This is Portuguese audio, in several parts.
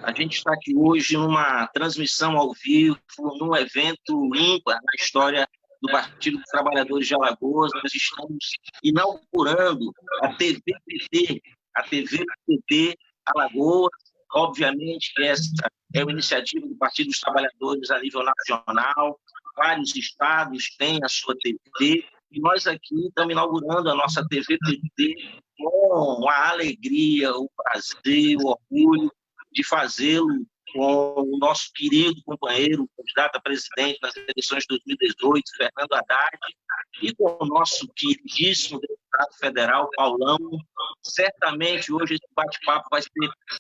A gente está aqui hoje numa transmissão ao vivo, num evento ímpar na história do Partido dos Trabalhadores de Alagoas. Nós estamos inaugurando a TVPT, a TVPT Alagoas. Obviamente que essa é uma iniciativa do Partido dos Trabalhadores a nível nacional. Vários estados têm a sua TVT. E nós aqui estamos inaugurando a nossa TVPT com a alegria, o prazer, o orgulho de fazê-lo com o nosso querido companheiro, candidato a presidente nas eleições de 2018, Fernando Haddad, e com o nosso queridíssimo deputado federal, Paulão. Certamente hoje esse bate-papo vai ser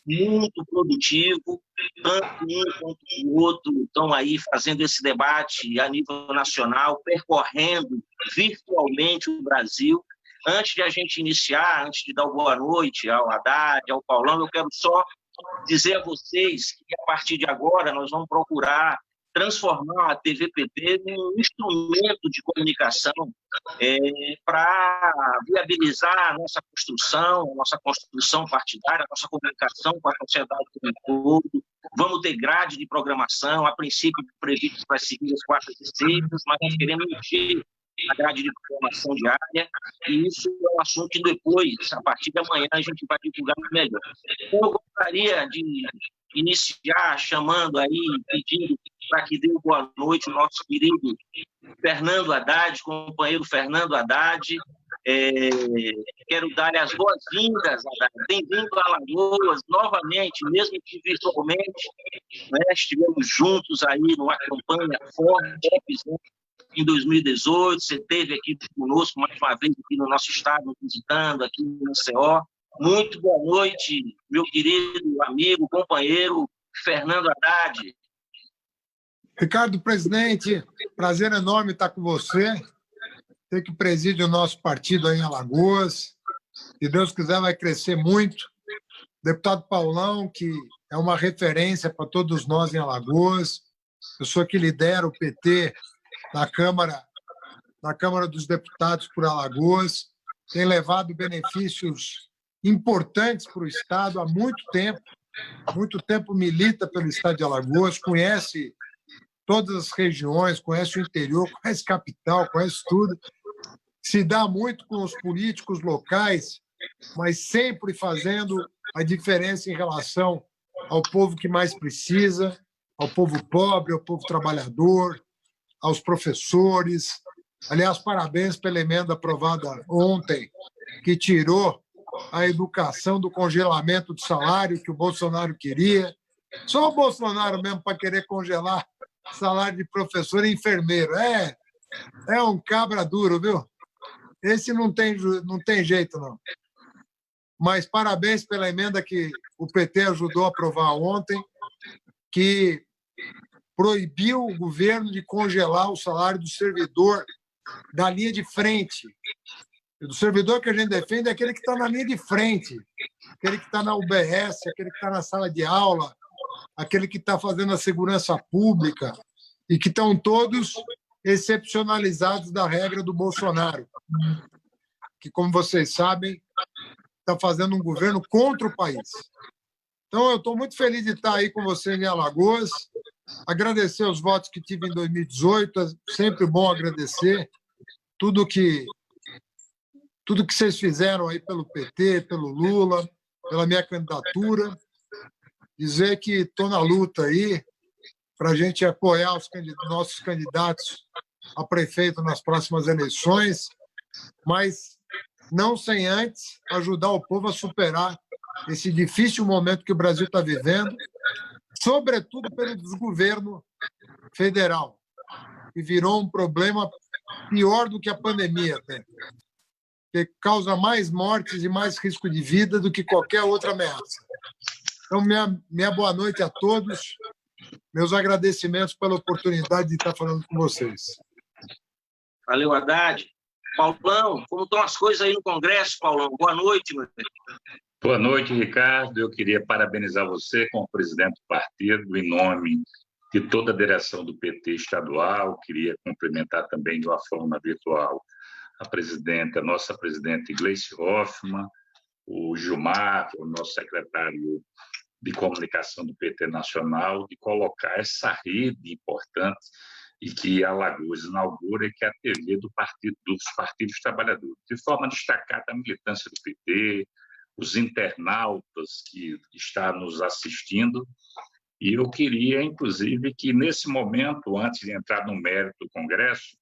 muito produtivo, tanto um quanto o outro estão aí fazendo esse debate a nível nacional, percorrendo virtualmente o Brasil. Antes de a gente iniciar, antes de dar boa noite ao Haddad, ao Paulão, eu quero só dizer a vocês que, a partir de agora, nós vamos procurar transformar a TVPT num instrumento de comunicação para viabilizar a nossa construção partidária, a nossa comunicação com a sociedade como um todo. Vamos ter grade de programação, a princípio previsto para seguir as quartas e sextas, mas nós queremos encher a grade de programação diária, e isso é um assunto que depois, a partir de amanhã, a gente vai divulgar melhor. Então, eu gostaria de iniciar chamando aí, pedindo para que dê boa noite o nosso querido Fernando Haddad, companheiro Fernando Haddad. Quero dar as boas-vindas, Haddad. Bem-vindo a Alagoas novamente, mesmo que virtualmente. Né? Estivemos juntos aí numa campanha forte, em 2018, você esteve aqui conosco mais uma vez aqui no nosso estado, nos visitando aqui no CO. Muito boa noite, meu querido amigo, companheiro Fernando Haddad. Ricardo, presidente, prazer enorme estar com você. Você que preside o nosso partido aí em Alagoas. Se Deus quiser, vai crescer muito. Deputado Paulão, que é uma referência para todos nós em Alagoas. Eu sou que lidero o PT na Câmara dos Deputados por Alagoas, tem levado benefícios importantes para o Estado há muito tempo milita pelo Estado de Alagoas, conhece todas as regiões, conhece o interior, conhece capital, conhece tudo, se dá muito com os políticos locais, mas sempre fazendo a diferença em relação ao povo que mais precisa, ao povo pobre, ao povo trabalhador, aos professores. Aliás, parabéns pela emenda aprovada ontem, que tirou a educação do congelamento do salário que o Bolsonaro queria. Só o Bolsonaro mesmo para querer congelar salário de professor e enfermeiro. É um cabra duro, viu? Esse não tem jeito, não. Mas parabéns pela emenda que o PT ajudou a aprovar ontem, que proibiu o governo de congelar o salário do servidor da linha de frente. O servidor que a gente defende é aquele que está na linha de frente, aquele que está na UBS, aquele que está na sala de aula, aquele que está fazendo a segurança pública e que estão todos excepcionalizados da regra do Bolsonaro, que, como vocês sabem, está fazendo um governo contra o país. Então, eu estou muito feliz de estar aí com você em Alagoas, agradecer os votos que tive em 2018, é sempre bom agradecer tudo que vocês fizeram aí pelo PT, pelo Lula, pela minha candidatura, dizer que estou na luta aí para a gente apoiar os nossos candidatos a prefeito nas próximas eleições, mas não sem antes ajudar o povo a superar esse difícil momento que o Brasil está vivendo, sobretudo pelo desgoverno federal, que virou um problema pior do que a pandemia, que causa mais mortes e mais risco de vida do que qualquer outra ameaça. Então, minha boa noite a todos, meus agradecimentos pela oportunidade de estar falando com vocês. Valeu, Haddad. Paulão, como estão as coisas aí no Congresso, Paulão? Boa noite, meu filho. Boa noite, Ricardo. Eu queria parabenizar você como presidente do partido, em nome de toda a direção do PT estadual. Queria cumprimentar também de uma forma virtual a nossa presidente Gleice Hoffmann, o Gilmar, o nosso secretário de comunicação do PT Nacional, de colocar essa rede importante e que Alagoas inaugura, que é a TV dos partidos trabalhadores, de forma destacada a militância do PT, os internautas que estão nos assistindo. E eu queria, inclusive, que nesse momento, antes de entrar no mérito do Congresso,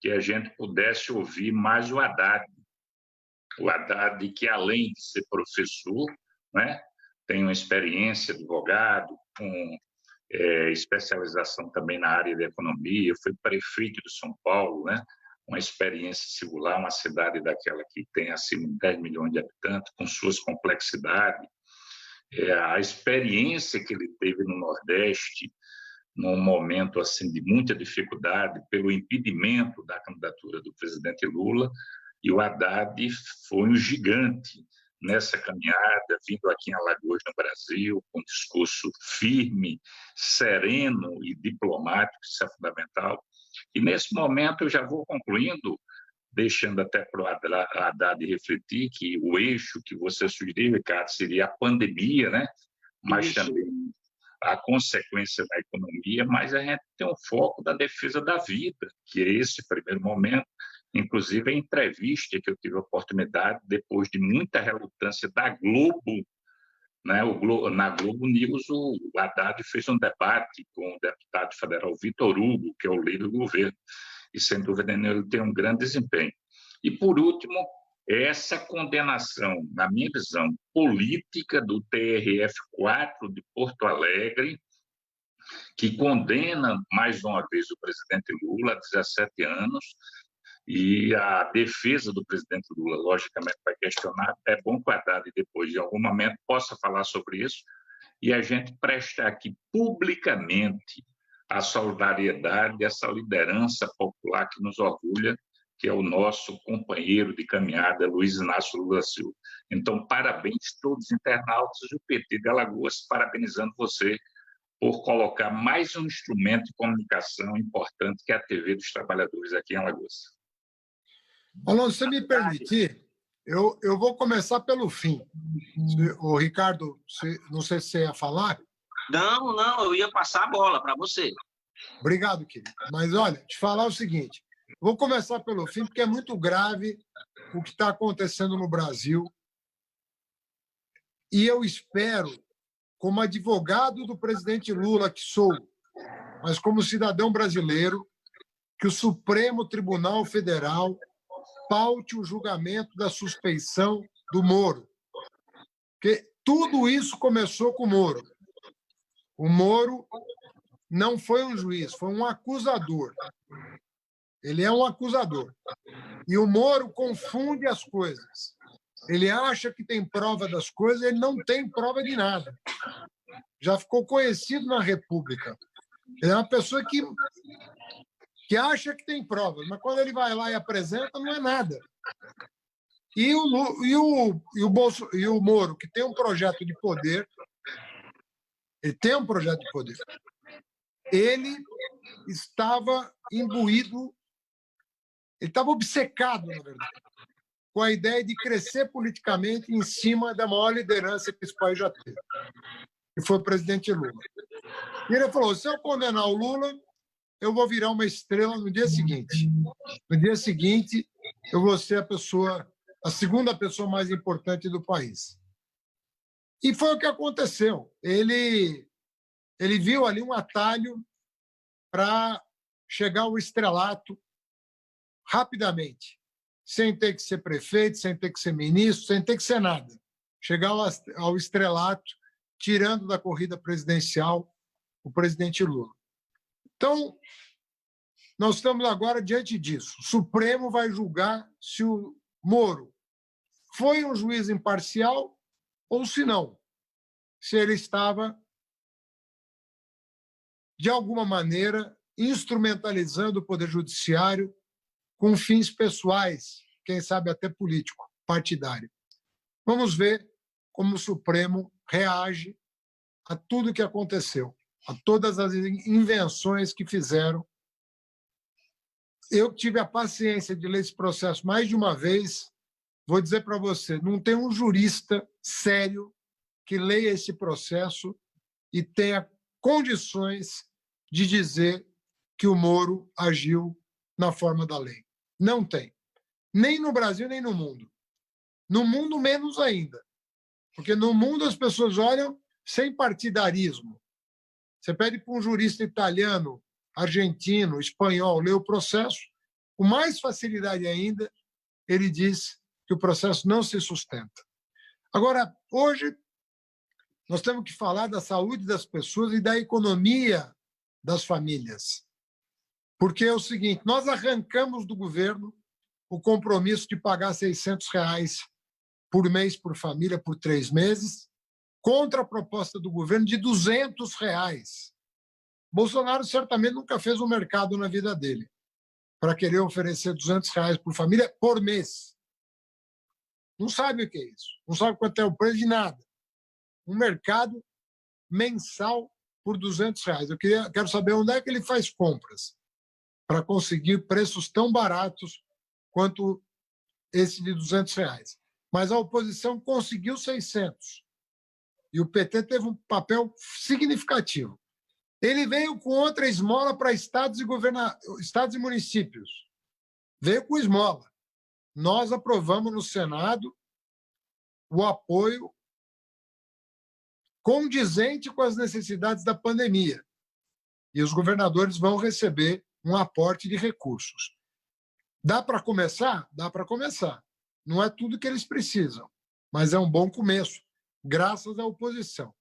que a gente pudesse ouvir mais o Haddad. O Haddad, que além de ser professor, né, tem uma experiência de advogado, com especialização também na área de economia, foi prefeito de São Paulo, né, uma experiência singular, uma cidade daquela que tem acima de 10 milhões de habitantes, com suas complexidades. A experiência que ele teve no Nordeste, num momento assim de muita dificuldade, pelo impedimento da candidatura do presidente Lula, e o Haddad foi um gigante nessa caminhada, vindo aqui em Alagoas, no Brasil, com um discurso firme, sereno e diplomático, isso é fundamental. E nesse momento eu já vou concluindo, deixando até para o Haddad refletir que o eixo que você sugeriu, Ricardo, seria a pandemia, né? Mas também a consequência da economia, mas a gente tem um foco da defesa da vida, que é esse primeiro momento. Inclusive, a entrevista que eu tive a oportunidade, depois de muita relutância da Globo, né? Na Globo News, o Haddad fez um debate com o deputado federal Vitor Hugo, que é o líder do governo, e, sem dúvida nenhuma, ele tem um grande desempenho. E, por último, essa condenação, na minha visão, política do TRF4 de Porto Alegre, que condena, mais uma vez, o presidente Lula há 17 anos, e a defesa do presidente Lula, logicamente, vai questionar. É bom que o Haddad, depois, de algum momento, possa falar sobre isso, e a gente prestar aqui publicamente a solidariedade, essa liderança popular que nos orgulha, que é o nosso companheiro de caminhada, Luiz Inácio Lula Silva. Então, parabéns a todos os internautas do PT de Alagoas, parabenizando você por colocar mais um instrumento de comunicação importante, que é a TV dos Trabalhadores aqui em Alagoas. Alonso, se me permitir, eu vou começar pelo fim. O Ricardo, não sei se você ia falar. Não, eu ia passar a bola para você. Obrigado, querido. Mas, olha, te falar o seguinte, vou começar pelo fim, porque é muito grave o que está acontecendo no Brasil. E eu espero, como advogado do presidente Lula, que sou, mas como cidadão brasileiro, que o Supremo Tribunal Federal paute o julgamento da suspeição do Moro. Porque tudo isso começou com o Moro. O Moro não foi um juiz, foi um acusador. Ele é um acusador. E o Moro confunde as coisas. Ele acha que tem prova das coisas, ele não tem prova de nada. Já ficou conhecido na República. Ele é uma pessoa que acha que tem provas, mas quando ele vai lá e apresenta, não é nada. E o Moro, que tem um projeto de poder, ele estava imbuído, ele estava obcecado, na verdade, com a ideia de crescer politicamente em cima da maior liderança que esse país já teve, que foi o presidente Lula. E ele falou, se eu condenar o Lula, eu vou virar uma estrela no dia seguinte. No dia seguinte, eu vou ser a segunda pessoa mais importante do país. E foi o que aconteceu. Ele viu ali um atalho para chegar ao estrelato rapidamente, sem ter que ser prefeito, sem ter que ser ministro, sem ter que ser nada. Chegar ao estrelato, tirando da corrida presidencial o presidente Lula. Então, nós estamos agora diante disso. O Supremo vai julgar se o Moro foi um juiz imparcial ou se não. Se ele estava, de alguma maneira, instrumentalizando o Poder Judiciário com fins pessoais, quem sabe até político, partidário. Vamos ver como o Supremo reage a tudo o que aconteceu, a todas as invenções que fizeram. Eu tive a paciência de ler esse processo mais de uma vez. Vou dizer para você, não tem um jurista sério que leia esse processo e tenha condições de dizer que o Moro agiu na forma da lei. Não tem. Nem no Brasil, nem no mundo. No mundo, menos ainda. Porque no mundo as pessoas olham sem partidarismo. Você pede para um jurista italiano, argentino, espanhol ler o processo, com mais facilidade ainda, ele diz que o processo não se sustenta. Agora, hoje, nós temos que falar da saúde das pessoas e da economia das famílias. Porque é o seguinte, nós arrancamos do governo o compromisso de pagar R$600 por mês por família por 3 meses, contra a proposta do governo de R$200. Bolsonaro certamente nunca fez um mercado na vida dele para querer oferecer R$200 por família por mês. Não sabe o que é isso, não sabe quanto é o preço de nada. Um mercado mensal por R$200. Quero saber onde é que ele faz compras para conseguir preços tão baratos quanto esse de R$200. Mas a oposição conseguiu 600. E o PT teve um papel significativo. Ele veio com outra esmola para estados e municípios. Veio com esmola. Nós aprovamos no Senado o apoio condizente com as necessidades da pandemia. E os governadores vão receber um aporte de recursos. Dá para começar? Dá para começar. Não é tudo que eles precisam, mas é um bom começo, graças à oposição.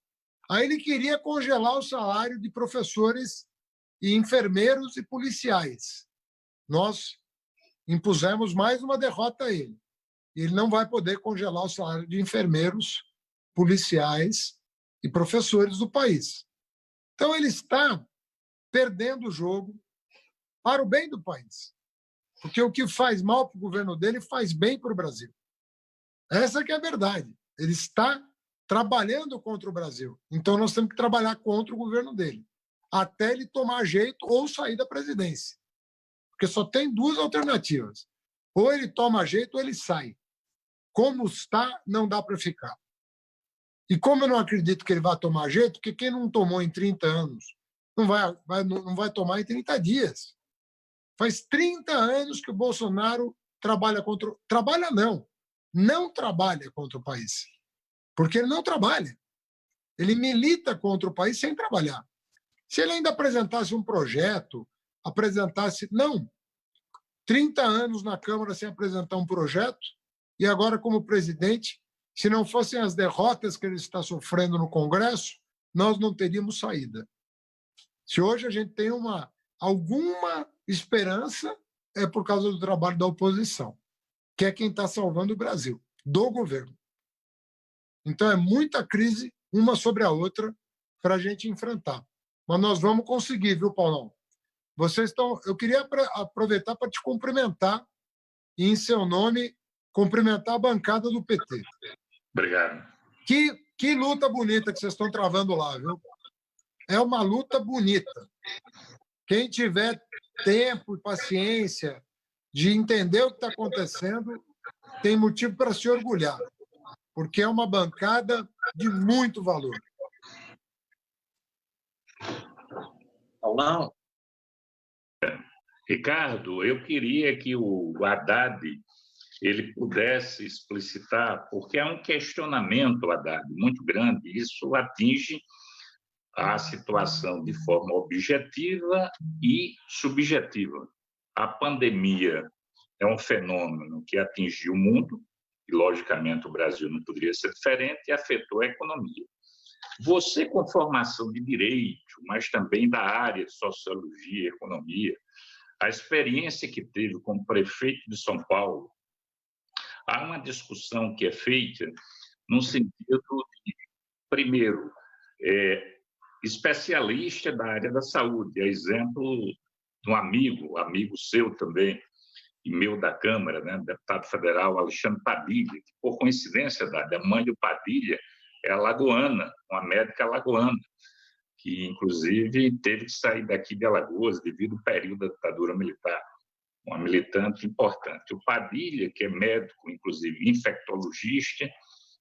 Aí ele queria congelar o salário de professores e enfermeiros e policiais. Nós impusemos mais uma derrota a ele. Ele não vai poder congelar o salário de enfermeiros, policiais e professores do país. Então, ele está perdendo o jogo para o bem do país. Porque o que faz mal para o governo dele faz bem para o Brasil. Essa que é a verdade. Ele está trabalhando contra o Brasil. Então, nós temos que trabalhar contra o governo dele, até ele tomar jeito ou sair da presidência. Porque só tem 2 alternativas. Ou ele toma jeito ou ele sai. Como está, não dá para ficar. E como eu não acredito que ele vai tomar jeito, porque quem não tomou em 30 anos não vai tomar em 30 dias. Faz 30 anos que o Bolsonaro trabalha contra... Trabalha não trabalha contra o país. Porque ele não trabalha. Ele milita contra o país sem trabalhar. Se ele ainda apresentasse um projeto, Não. 30 anos na Câmara sem apresentar um projeto, e agora, como presidente, se não fossem as derrotas que ele está sofrendo no Congresso, nós não teríamos saída. Se hoje a gente tem alguma esperança, é por causa do trabalho da oposição, que é quem está salvando o Brasil, do governo. Então, é muita crise, uma sobre a outra, para a gente enfrentar. Mas nós vamos conseguir, viu, Paulão? Eu queria aproveitar para te cumprimentar e, em seu nome, cumprimentar a bancada do PT. Obrigado. Que luta bonita que vocês estão travando lá, viu? É uma luta bonita. Quem tiver tempo e paciência de entender o que está acontecendo, tem motivo para se orgulhar, porque é uma bancada de muito valor. Paulão? Ricardo, eu queria que o Haddad ele pudesse explicitar, porque há um questionamento, Haddad, muito grande, isso atinge a situação de forma objetiva e subjetiva. A pandemia é um fenômeno que atingiu o mundo, e, logicamente, o Brasil não poderia ser diferente, e afetou a economia. Você, com formação de direito, mas também da área de sociologia e economia, a experiência que teve como prefeito de São Paulo, há uma discussão que é feita no sentido de, primeiro, especialista da área da saúde, a exemplo de um amigo seu também, e meu da Câmara, né, deputado federal Alexandre Padilha, que, por coincidência, a mãe do Padilha é alagoana, uma médica alagoana, que, inclusive, teve que sair daqui de Alagoas devido ao período da ditadura militar, uma militante importante. O Padilha, que é médico, inclusive infectologista,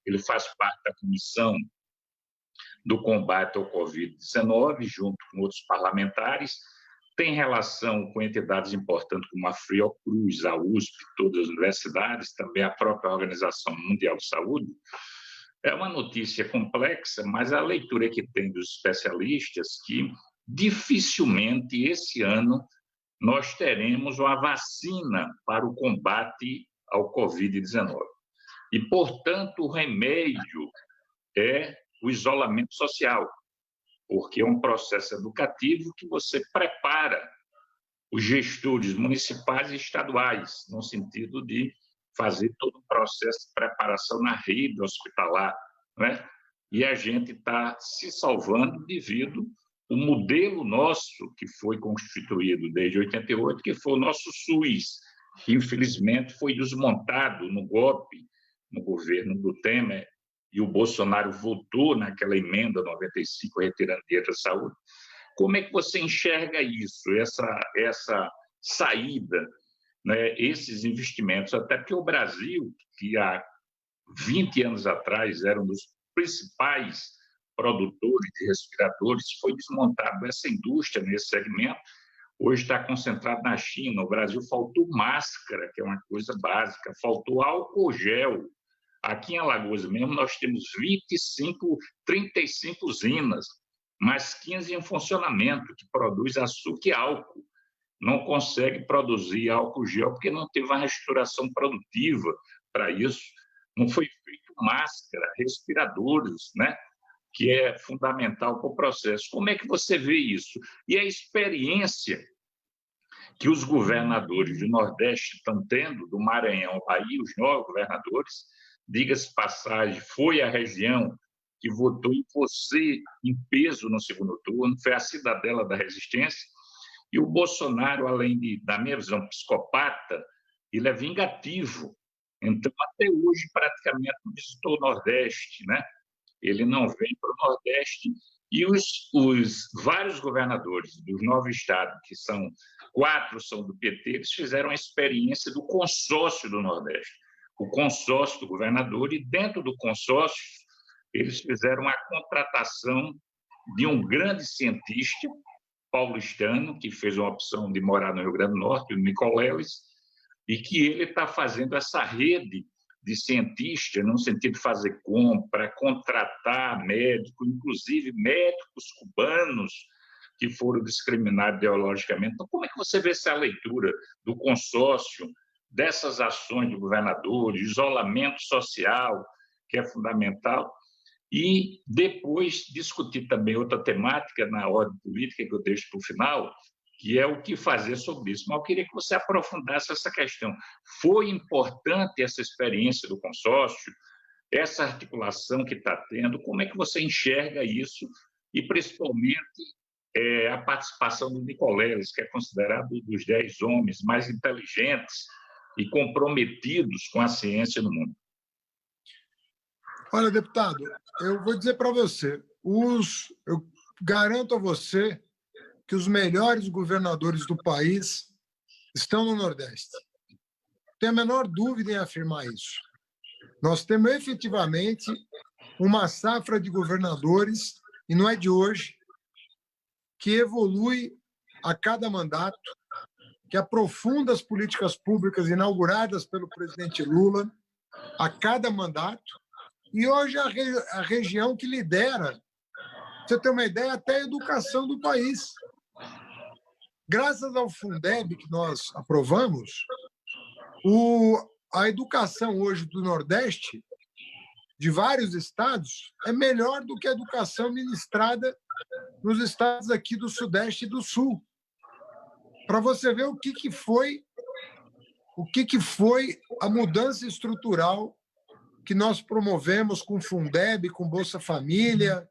ele faz parte da comissão do combate ao Covid-19, junto com outros parlamentares. Tem relação com entidades importantes como a Fiocruz, a USP, todas as universidades, também a própria Organização Mundial de Saúde. É uma notícia complexa, mas a leitura que tem dos especialistas que dificilmente esse ano nós teremos uma vacina para o combate ao Covid-19. E, portanto, o remédio é o isolamento social, porque é um processo educativo que você prepara os gestores municipais e estaduais, no sentido de fazer todo o processo de preparação na rede hospitalar, né? E a gente está se salvando devido ao modelo nosso, que foi constituído desde 88, que foi o nosso SUS, que infelizmente foi desmontado no golpe, no governo do Temer, e o Bolsonaro votou naquela emenda 95, retirando dinheiro da saúde. Como é que você enxerga isso, essa saída, né, esses investimentos? Até porque o Brasil, que há 20 anos atrás era um dos principais produtores de respiradores, foi desmontado essa indústria nesse segmento. Hoje está concentrado na China. O Brasil faltou máscara, que é uma coisa básica, faltou álcool gel. Aqui em Alagoas mesmo, nós temos 35 usinas, mais 15 em funcionamento, que produz açúcar e álcool. Não consegue produzir álcool gel porque não teve uma reestruturação produtiva para isso. Não foi feito máscara, respiradores, né? Que é fundamental para o processo. Como é que você vê isso? E a experiência que os governadores do Nordeste estão tendo, do Maranhão, Bahia, os 9 governadores, diga-se passagem, foi a região que votou em você em peso no segundo turno, foi a cidadela da resistência, e o Bolsonaro, além da minha visão psicopata, ele é vingativo. Então, até hoje, praticamente, não visitou o Nordeste, né? Ele não vem para o Nordeste, e os vários governadores dos 9 estados, que são 4 são do PT, eles fizeram a experiência do consórcio do Nordeste, o consórcio do governador, e dentro do consórcio eles fizeram a contratação de um grande cientista paulistano, que fez uma opção de morar no Rio Grande do Norte, o Nicoleles, e que ele está fazendo essa rede de cientistas, no sentido de fazer compra, contratar médicos, inclusive médicos cubanos que foram discriminados ideologicamente. Então, como é que você vê essa leitura do consórcio, dessas ações do governador, de isolamento social, que é fundamental, e depois discutir também outra temática na ordem política que eu deixo para o final, que é o que fazer sobre isso. Mas eu queria que você aprofundasse essa questão. Foi importante essa experiência do consórcio, essa articulação que está tendo, como é que você enxerga isso, e principalmente a participação do Nicoleles, que é considerado um dos 10 homens mais inteligentes e comprometidos com a ciência no mundo? Olha, deputado, eu vou dizer para você, eu garanto a você que os melhores governadores do país estão no Nordeste. Não tenho a menor dúvida em afirmar isso. Nós temos efetivamente uma safra de governadores, e não é de hoje, que evolui a cada mandato, que aprofunda as políticas públicas inauguradas pelo presidente Lula a cada mandato, e hoje a região que lidera, pra você ter uma ideia, até a educação do país. Graças ao Fundeb que nós aprovamos, a educação hoje do Nordeste, de vários estados, é melhor do que a educação ministrada nos estados aqui do Sudeste e do Sul. Para você ver o que foi a mudança estrutural que nós promovemos com Fundeb, com Bolsa Família,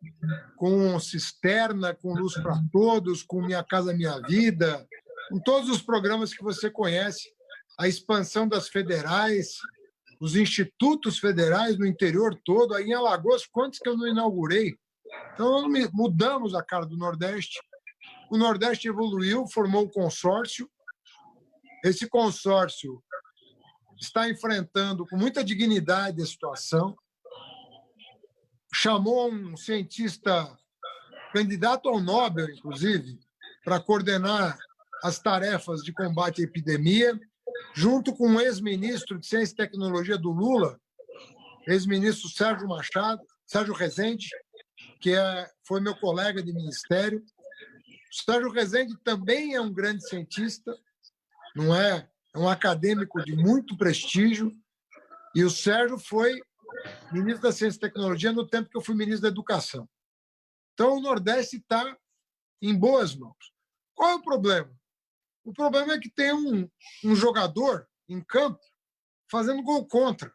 com Cisterna, com Luz para Todos, com Minha Casa Minha Vida, com todos os programas que você conhece, a expansão das federais, os institutos federais no interior todo, aí em Alagoas, quantos que eu não inaugurei? Então, mudamos a cara do Nordeste. O Nordeste evoluiu, formou um consórcio. Esse consórcio está enfrentando com muita dignidade a situação. chamou um cientista, candidato ao Nobel, inclusive, para coordenar as tarefas de combate à epidemia, junto com um ex-ministro de Ciência e Tecnologia do Lula, ex-ministro Sérgio Rezende, que foi meu colega de ministério. O Sérgio Rezende também é um grande cientista, não é? É um acadêmico de muito prestígio, e o Sérgio foi ministro da Ciência e Tecnologia no tempo que eu fui ministro da Educação. Então, o Nordeste está em boas mãos. Qual é o problema? O problema é que tem um jogador em campo fazendo gol contra,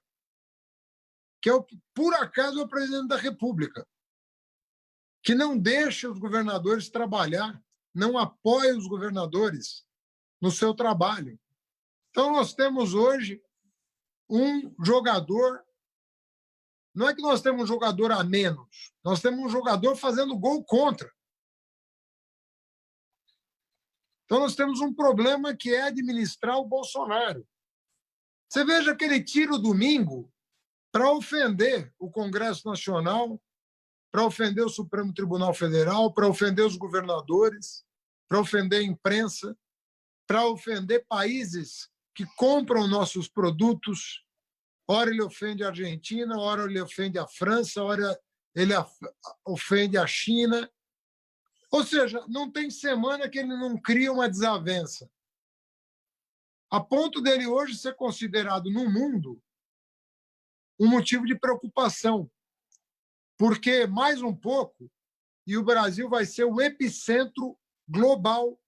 que é, por acaso, o presidente da República, que não deixa os governadores trabalhar, não apoia os governadores no seu trabalho. Então, nós temos hoje um jogador. Não é que nós temos um jogador a menos, nós temos um jogador fazendo gol contra. Então, nós temos um problema que é administrar o Bolsonaro. Você veja que ele tira o domingo para ofender o Congresso Nacional, para ofender o Supremo Tribunal Federal, para ofender os governadores, para ofender a imprensa, para ofender países que compram nossos produtos. Ora ele ofende a Argentina, ora ele ofende a França, ora ele ofende a China. Ou seja, não tem semana que ele não cria uma desavença. A ponto dele hoje ser considerado no mundo um motivo de preocupação. Porque, mais um pouco, e o Brasil vai ser o epicentro global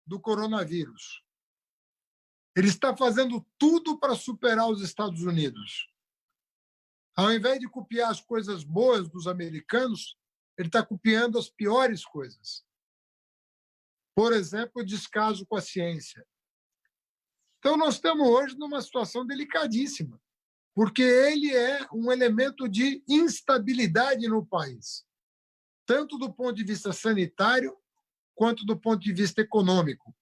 do coronavírus. Ele está fazendo tudo para superar os Estados Unidos. Ao invés de copiar as coisas boas dos americanos, ele está copiando as piores coisas. Por exemplo, o descaso com a ciência. Então, nós estamos hoje numa situação delicadíssima, porque ele é um elemento de instabilidade no país, tanto do ponto de vista sanitário, quanto do ponto de vista econômico.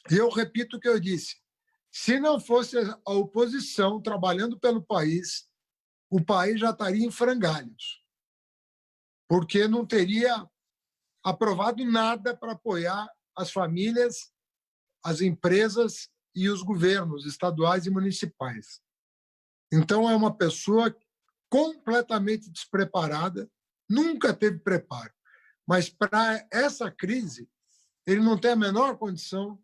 E eu repito o que eu disse, se não fosse a oposição trabalhando pelo país, o país já estaria em frangalhos, porque não teria aprovado nada para apoiar as famílias, as empresas e os governos estaduais e municipais. Então, é uma pessoa completamente despreparada, nunca teve preparo. Mas, para essa crise, ele não tem a menor condição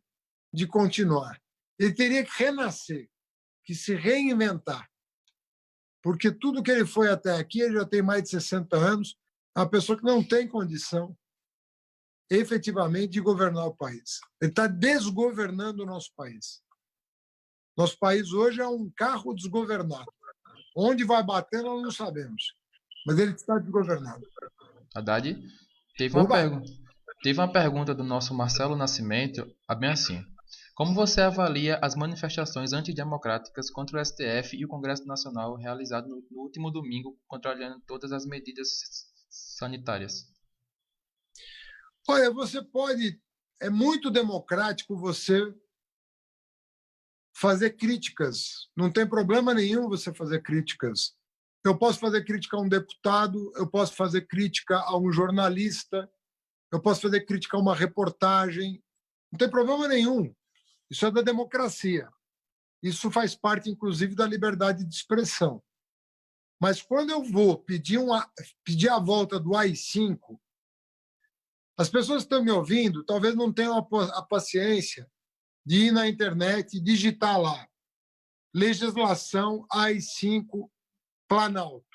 de continuar. Ele teria que renascer, que se reinventar. Porque tudo que ele foi até aqui, ele já tem mais de 60 anos, é uma pessoa que não tem condição, efetivamente, de governar o país. Ele está desgovernando o nosso país. Nosso país hoje é um carro desgovernado. Onde vai bater, nós não sabemos. Mas ele está desgovernado. Haddad, teve uma pergunta do nosso Marcelo Nascimento, bem assim. Como você avalia as manifestações antidemocráticas contra o STF e o Congresso Nacional realizado no último domingo, contrariando todas as medidas sanitárias? Olha, você pode... É muito democrático você fazer críticas. Não tem problema nenhum você fazer críticas. Eu posso fazer crítica a um deputado, eu posso fazer crítica a um jornalista, eu posso fazer crítica a uma reportagem. Não tem problema nenhum. Isso é da democracia. Isso faz parte, inclusive, da liberdade de expressão. Mas quando eu vou pedir a volta do AI-5, as pessoas que estão me ouvindo talvez não tenham a paciência de ir na internet e digitar lá legislação AI-5 Planalto.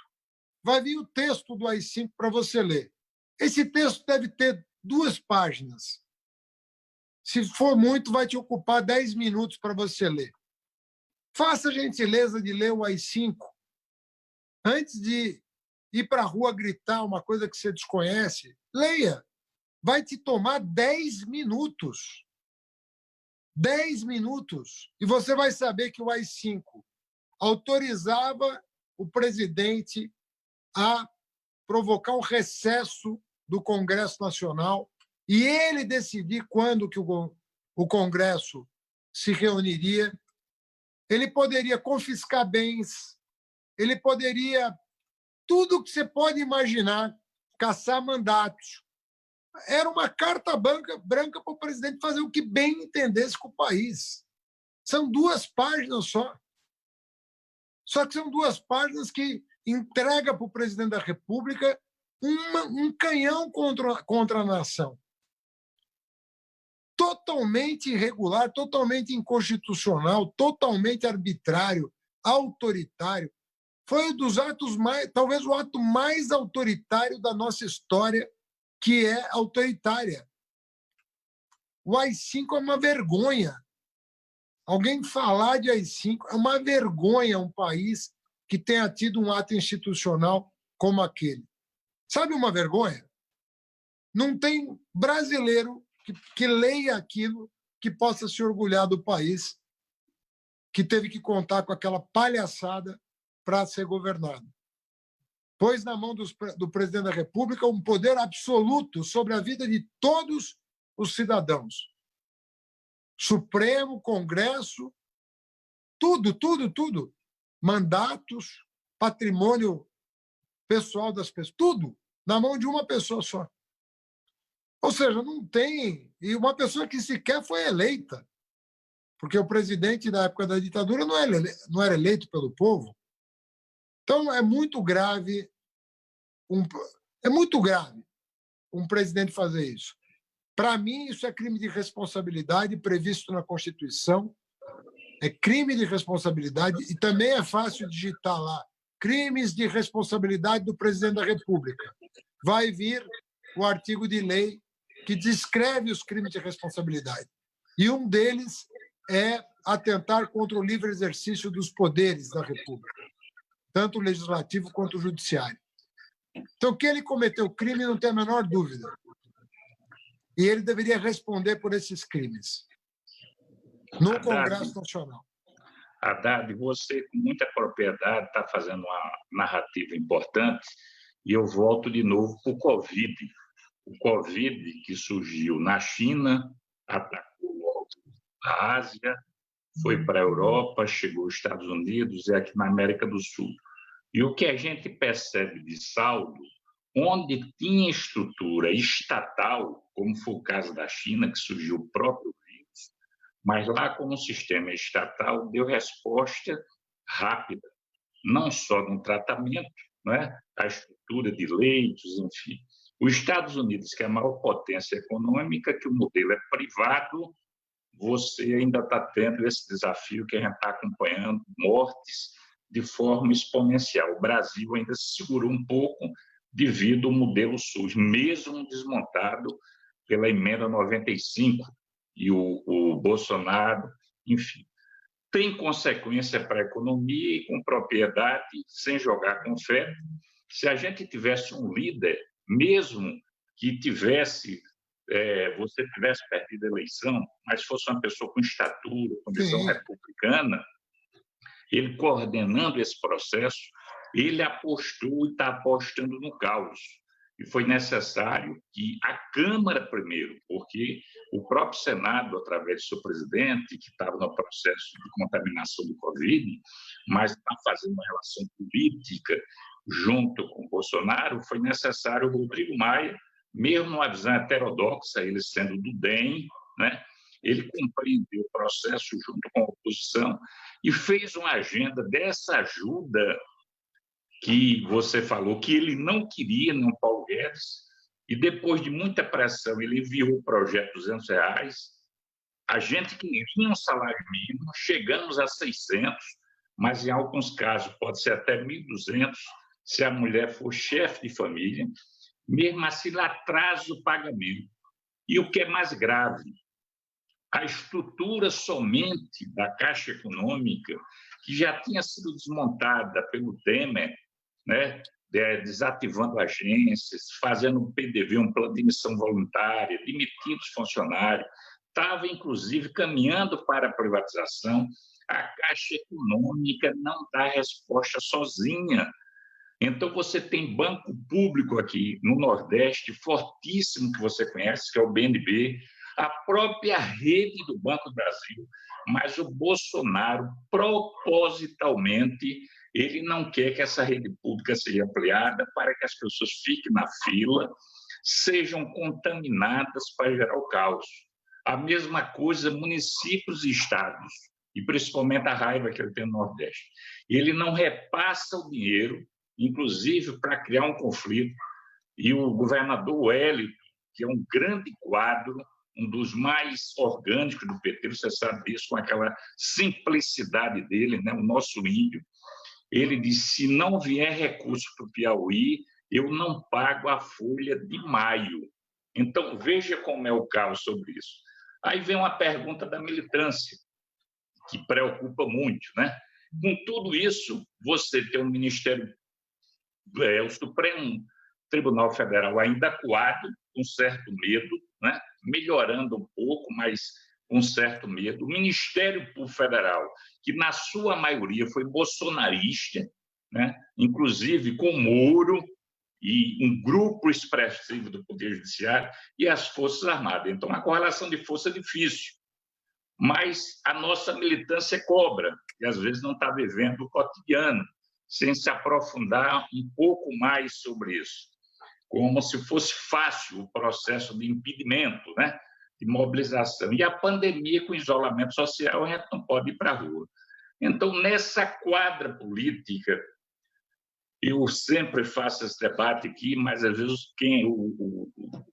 Vai vir o texto do AI-5 para você ler. Esse texto deve ter 2 páginas. Se for muito, vai te ocupar 10 minutos para você ler. Faça a gentileza de ler o AI-5 antes de ir para a rua gritar uma coisa que você desconhece. Leia. Vai te tomar 10 minutos. 10 minutos. E você vai saber que o AI-5 autorizava o presidente a provocar um recesso do Congresso Nacional e ele decidir quando que o Congresso se reuniria. Ele poderia confiscar bens, ele poderia tudo que você pode imaginar, caçar mandatos. Era uma carta branca para o presidente fazer o que bem entendesse com o país. São 2 páginas só. Só que são 2 páginas que entrega para o presidente da República um canhão contra a nação. Totalmente irregular, totalmente inconstitucional, totalmente arbitrário, autoritário. Foi um dos atos talvez o ato mais autoritário da nossa história, que é autoritária. O AI-5 é uma vergonha. Alguém falar de AI-5 é uma vergonha um país que tenha tido um ato institucional como aquele. Sabe uma vergonha? Não tem brasileiro que leia aquilo que possa se orgulhar do país que teve que contar com aquela palhaçada para ser governado. Pôs na mão do presidente da República um poder absoluto sobre a vida de todos os cidadãos. Supremo, Congresso, tudo. Mandatos, patrimônio pessoal das pessoas, tudo na mão de uma pessoa só. Ou seja, não tem... E uma pessoa que sequer foi eleita, porque o presidente da época da ditadura não era eleito pelo povo. Então, é muito grave um presidente fazer isso. Para mim, isso é crime de responsabilidade previsto na Constituição. É crime de responsabilidade e também é fácil digitar lá crimes de responsabilidade do presidente da República. Vai vir o artigo de lei que descreve os crimes de responsabilidade. E um deles é atentar contra o livre exercício dos poderes da República, tanto o legislativo quanto o judiciário. Então, que ele cometeu crime, não tem a menor dúvida. E ele deveria responder por esses crimes no Congresso Nacional. Haddad, você, com muita propriedade, está fazendo uma narrativa importante, e eu volto de novo para o Covid. O Covid que surgiu na China, atacou logo a Ásia, foi para a Europa, chegou aos Estados Unidos e aqui na América do Sul. E o que a gente percebe de saldo, onde tinha estrutura estatal, como foi o caso da China, que surgiu o próprio vírus, mas lá, como o sistema estatal, deu resposta rápida, não só no tratamento, né, a estrutura de leitos, enfim. Os Estados Unidos, que é a maior potência econômica, que o modelo é privado, você ainda está tendo esse desafio que a gente está acompanhando, mortes de forma exponencial. O Brasil ainda se segurou um pouco devido ao modelo SUS, mesmo desmontado pela emenda 95 e o Bolsonaro, enfim. Tem consequência para a economia e com propriedade, sem jogar confete. Se a gente tivesse um líder, mesmo que você tivesse perdido a eleição, mas fosse uma pessoa com estatura, com visão republicana, ele coordenando esse processo, ele apostou e está apostando no caos. E foi necessário que a Câmara primeiro, porque o próprio Senado, através do seu presidente, que estava no processo de contaminação do Covid, mas está fazendo uma relação política junto com o Bolsonaro, foi necessário o Rodrigo Maia, mesmo numa visão heterodoxa, ele sendo do DEM, né? Ele compreendeu o processo junto com a oposição e fez uma agenda dessa ajuda que você falou, que ele não queria, não Paulo Guedes, e depois de muita pressão, ele enviou o projeto de R$200, a gente queria um salário mínimo, chegamos a 600, mas em alguns casos pode ser até 1.200, se a mulher for chefe de família, mesmo assim ela atrasa o pagamento. E o que é mais grave, a estrutura somente da Caixa Econômica, que já tinha sido desmontada pelo Temer, né, desativando agências, fazendo um PDV, um plano de demissão voluntária, demitindo os funcionários, estava, inclusive, caminhando para a privatização. A Caixa Econômica não dá resposta sozinha. Então, você tem banco público aqui no Nordeste, fortíssimo, que você conhece, que é o BNB, a própria rede do Banco do Brasil, mas o Bolsonaro, propositalmente, Ele não quer que essa rede pública seja ampliada para que as pessoas fiquem na fila, sejam contaminadas para gerar o caos. A mesma coisa municípios e estados, e principalmente a raiva que ele tem no Nordeste. Ele não repassa o dinheiro, inclusive para criar um conflito, e o governador Wellington, que é um grande quadro, um dos mais orgânicos do PT, você sabe disso, com aquela simplicidade dele, né? O nosso índio, ele disse, se não vier recurso para o Piauí, eu não pago a folha de maio. Então, veja como é o caos sobre isso. Aí vem uma pergunta da militância, que preocupa muito, né? Com tudo isso, você tem um Ministério, o Supremo Tribunal Federal ainda acuado, com certo medo, né? Melhorando um pouco, mas com certo medo. O Ministério Público Federal, que na sua maioria foi bolsonarista, né? Inclusive com Moro e um grupo expressivo do Poder Judiciário e as Forças Armadas. Então, a correlação de força é difícil, mas a nossa militância cobra, e às vezes não está vivendo o cotidiano, sem se aprofundar um pouco mais sobre isso, como se fosse fácil o processo de impedimento, né? De mobilização. E a pandemia, com isolamento social, a gente não pode ir para a rua. Então, nessa quadra política, eu sempre faço esse debate aqui, mas às vezes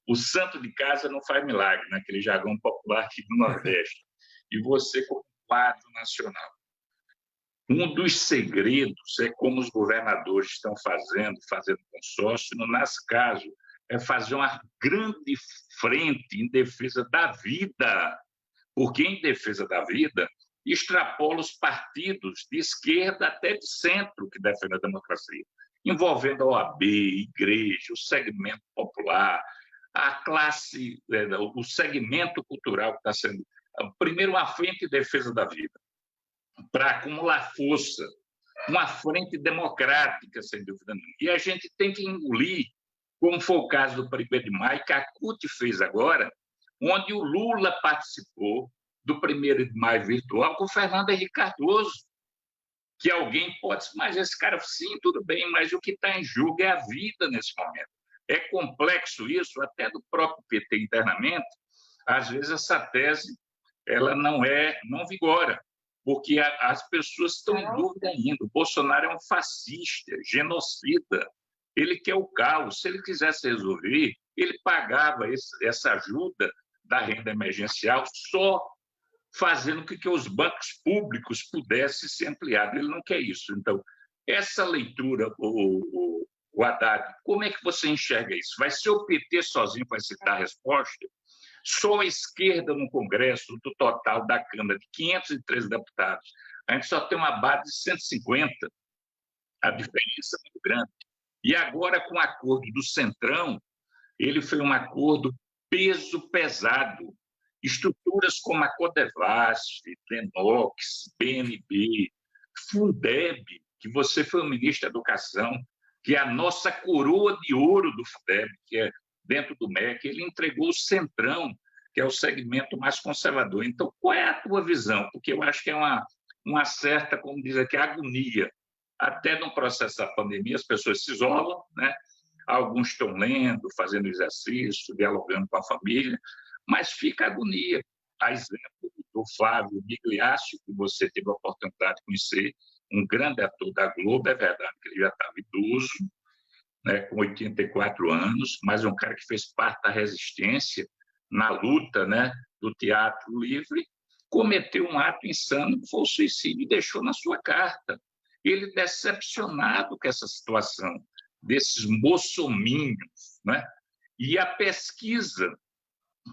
o santo de casa não faz milagre, naquele jargão popular aqui do Nordeste. E você, como quadro nacional. Um dos segredos é como os governadores estão fazendo consórcio, no nosso caso, é fazer uma grande frente em defesa da vida, porque em defesa da vida extrapola os partidos de esquerda até de centro que defendem a democracia, envolvendo a OAB, igreja, o segmento popular, a classe, o segmento cultural que está sendo... Primeiro, uma frente em defesa da vida, para acumular força, uma frente democrática, sem dúvida nenhuma. E a gente tem que engolir, como foi o caso do 1º de maio, que a CUT fez agora, onde o Lula participou do 1º de maio virtual com o Fernando Henrique Cardoso, que alguém pode dizer, mas esse cara, sim, tudo bem, mas o que está em jogo é a vida nesse momento. É complexo isso, até do próprio PT internamente, às vezes essa tese ela não vigora, porque as pessoas estão em dúvida ainda. O Bolsonaro é um fascista, genocida, ele quer o caos. Se ele quisesse resolver, ele pagava essa ajuda da renda emergencial só fazendo com que os bancos públicos pudessem ser ampliados. Ele não quer isso. Então, essa leitura, o Haddad, como é que você enxerga isso? Vai ser o PT sozinho que vai se dar a resposta? Só a esquerda no Congresso, do total da Câmara, de 513 deputados, a gente só tem uma base de 150. A diferença é muito grande. E agora, com o acordo do Centrão, ele fez um acordo peso pesado. Estruturas como a Codevasf, Denox, BNB, Fundeb, que você foi o ministro da Educação, que é a nossa coroa de ouro do Fundeb, que é dentro do MEC, ele entregou o Centrão, que é o segmento mais conservador. Então, qual é a tua visão? Porque eu acho que é uma certa, como diz aqui, agonia. Até no processo da pandemia, as pessoas se isolam, né? Alguns estão lendo, fazendo exercício, dialogando com a família, mas fica agonia. A exemplo do Flávio Migliaccio, que você teve a oportunidade de conhecer, um grande ator da Globo, é verdade que ele já estava idoso, né, com 84 anos, mas um cara que fez parte da resistência na luta, né, do teatro livre, cometeu um ato insano, que foi o suicídio, e deixou na sua carta. Ele decepcionado com essa situação desses moçominhos, né? E a pesquisa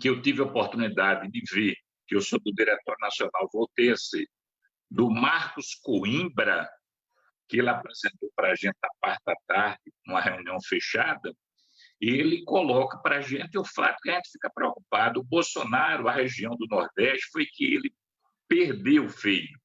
que eu tive a oportunidade de ver, que eu sou do Diretório Nacional, voltei a ser, do Marcos Coimbra, que ele apresentou para a gente à parte da tarde, numa reunião fechada, ele coloca para a gente o fato que a gente fica preocupado. O Bolsonaro, a região do Nordeste, foi que ele perdeu feio,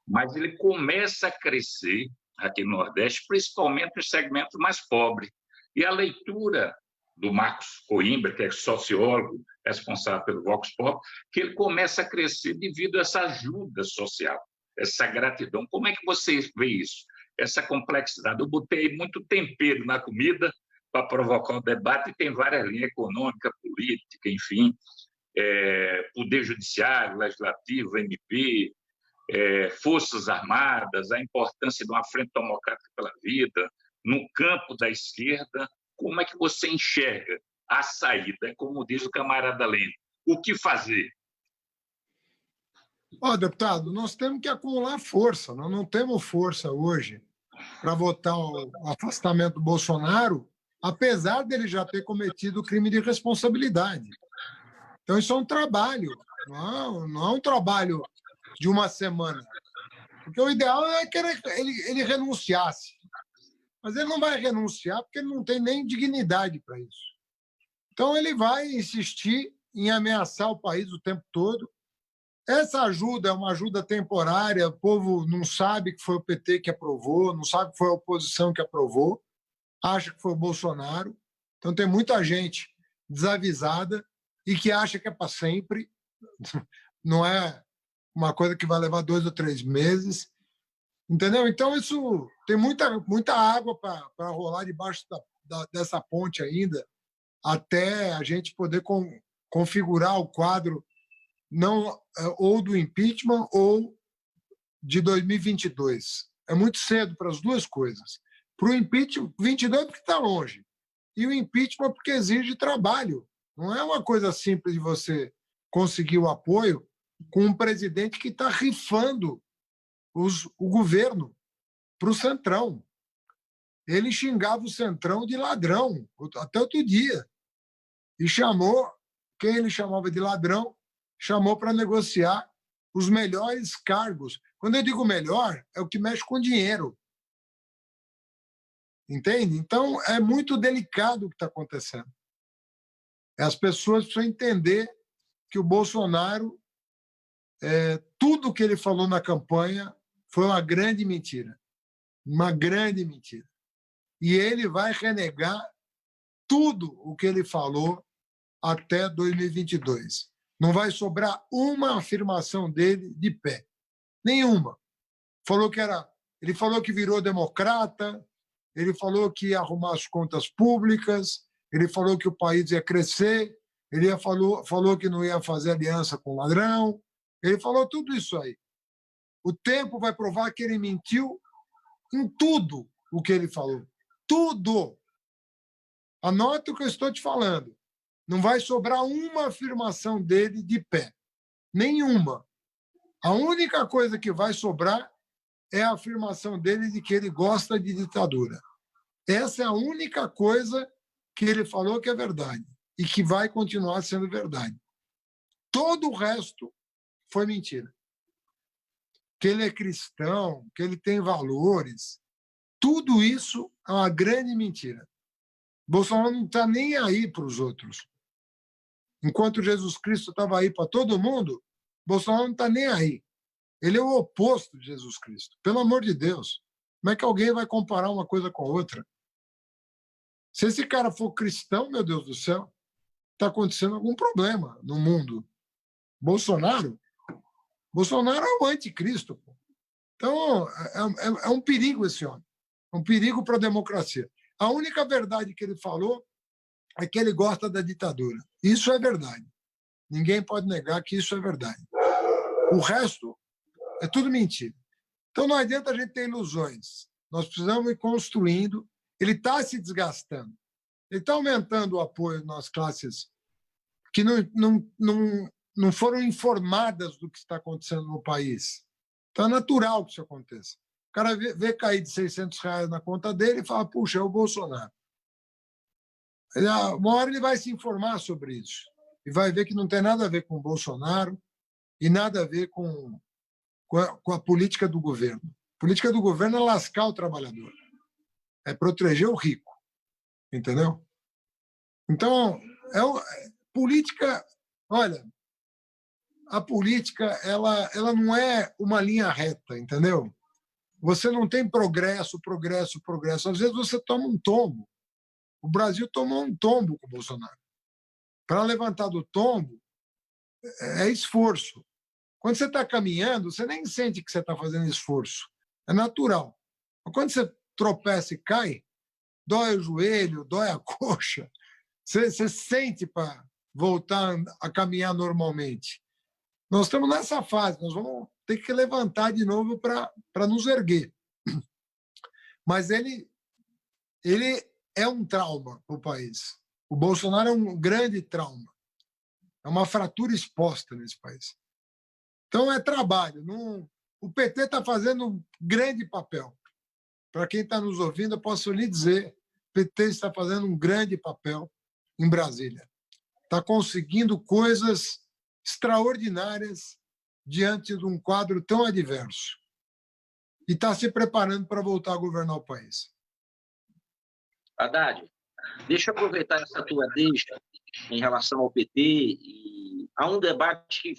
mas ele começa a crescer aqui no Nordeste, principalmente nos segmentos mais pobres. E a leitura do Marcos Coimbra, que é sociólogo, responsável pelo Vox Pop, que ele começa a crescer devido a essa ajuda social, essa gratidão. Como é que você vê isso? essa complexidade. Eu botei muito tempero na comida para provocar o debate, e tem várias linhas: econômica, política, enfim, poder judiciário, legislativo, MP, forças armadas, a importância de uma frente democrática pela vida, no campo da esquerda. Como é que você enxerga a saída? Como diz o camarada Lênin, o que fazer? Deputado, nós temos que acumular força. Nós não temos força hoje para votar o afastamento do Bolsonaro, apesar dele já ter cometido crime de responsabilidade. Então, isso é um trabalho, não é um trabalho de uma semana. Porque o ideal é que ele renunciasse. Mas ele não vai renunciar porque ele não tem nem dignidade para isso. Então, ele vai insistir em ameaçar o país o tempo todo. Essa ajuda é uma ajuda temporária, o povo não sabe que foi o PT que aprovou, não sabe que foi a oposição que aprovou, acha que foi o Bolsonaro. Então, tem muita gente desavisada e que acha que é para sempre, não é uma coisa que vai levar 2 ou 3 meses, entendeu? Então, isso tem muita água para rolar debaixo dessa ponte ainda, até a gente poder configurar o quadro não ou do impeachment ou de 2022. É muito cedo para as duas coisas. Para o impeachment, 22 porque está longe, e o impeachment porque exige trabalho. Não é uma coisa simples de você conseguir o apoio com um presidente que está rifando o governo para o Centrão. Ele xingava o Centrão de ladrão, até outro dia. E chamou, quem ele chamava de ladrão, chamou para negociar os melhores cargos. Quando eu digo melhor, é o que mexe com dinheiro. Entende? Então, é muito delicado o que está acontecendo. As pessoas precisam entender que o Bolsonaro, tudo que ele falou na campanha foi uma grande mentira. Uma grande mentira. E ele vai renegar tudo o que ele falou até 2022. Não vai sobrar uma afirmação dele de pé. Nenhuma. Ele falou que virou democrata, ele falou que ia arrumar as contas públicas, ele falou que o país ia crescer, ele falou que não ia fazer aliança com ladrão, ele falou tudo isso aí. O tempo vai provar que ele mentiu em tudo o que ele falou. Tudo! Anota o que eu estou te falando. Não vai sobrar uma afirmação dele de pé. Nenhuma. A única coisa que vai sobrar é a afirmação dele de que ele gosta de ditadura. Essa é a única coisa que ele falou que é verdade e que vai continuar sendo verdade. Todo o resto foi mentira. Que ele é cristão, que ele tem valores, tudo isso é uma grande mentira. Bolsonaro não está nem aí para os outros. Enquanto Jesus Cristo estava aí para todo mundo, Bolsonaro não está nem aí. Ele é o oposto de Jesus Cristo. Pelo amor de Deus. Como é que alguém vai comparar uma coisa com a outra? Se esse cara for cristão, meu Deus do céu, está acontecendo algum problema no mundo. Bolsonaro é o anticristo. Pô. Então, é um perigo esse homem. É um perigo para a democracia. A única verdade que ele falou é que ele gosta da ditadura. Isso é verdade. Ninguém pode negar que isso é verdade. O resto é tudo mentira. Então não adianta a gente ter ilusões. Nós precisamos ir construindo. Ele está se desgastando. Ele está aumentando o apoio nas classes que não foram informadas do que está acontecendo no país. Então é natural que isso aconteça. O cara vê cair de R$600 na conta dele e fala, puxa, é o Bolsonaro. Uma hora ele vai se informar sobre isso e vai ver que não tem nada a ver com o Bolsonaro e nada a ver com a política do governo. A política do governo é lascar o trabalhador, é proteger o rico, entendeu? Então, política, olha, a política ela não é uma linha reta, entendeu? Você não tem progresso. Às vezes você toma um tombo. O Brasil tomou um tombo com o Bolsonaro. Para levantar do tombo, é esforço. Quando você está caminhando, você nem sente que você está fazendo esforço. É natural. Mas quando você tropeça e cai, dói o joelho, dói a coxa, você sente para voltar a caminhar normalmente. Nós estamos nessa fase, nós vamos ter que levantar de novo para nos erguer. Mas ele é um trauma para o país. O Bolsonaro é um grande trauma. É uma fratura exposta nesse país. Então, é trabalho. O PT está fazendo um grande papel. Para quem está nos ouvindo, eu posso lhe dizer, o PT está fazendo um grande papel em Brasília. Está conseguindo coisas extraordinárias diante de um quadro tão adverso. E está se preparando para voltar a governar o país. Haddad, deixa eu aproveitar essa tua deixa em relação ao PT. E há um debate que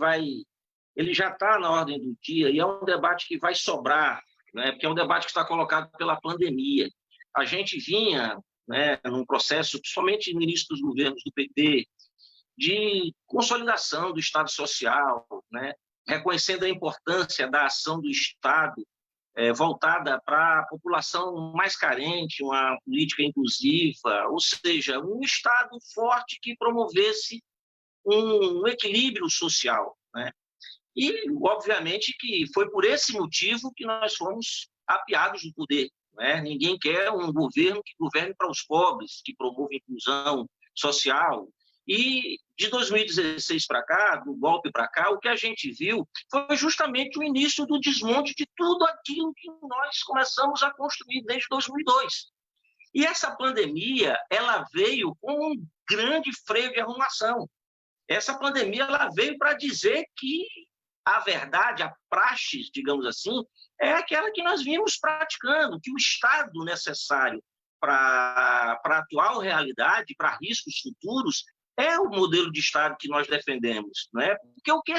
ele já está na ordem do dia, e é um debate que vai sobrar, né, porque é um debate que está colocado pela pandemia. A gente vinha, né, num processo, somente no início dos governos do PT, de consolidação do Estado Social, né, reconhecendo a importância da ação do Estado voltada para a população mais carente, uma política inclusiva, ou seja, um Estado forte que promovesse um equilíbrio social, né? E, obviamente, que foi por esse motivo que nós fomos apiados do poder, né? Ninguém quer um governo que governe para os pobres, que promova inclusão social. E de 2016 para cá, do golpe para cá, o que a gente viu foi justamente o início do desmonte de tudo aquilo que nós começamos a construir desde 2002. E essa pandemia, ela veio com um grande freio de arrumação. Essa pandemia, ela veio para dizer que a verdade, a praxe, digamos assim, é aquela que nós vimos praticando, que o Estado necessário para a atual realidade, para riscos futuros, é o modelo de Estado que nós defendemos. Né? Porque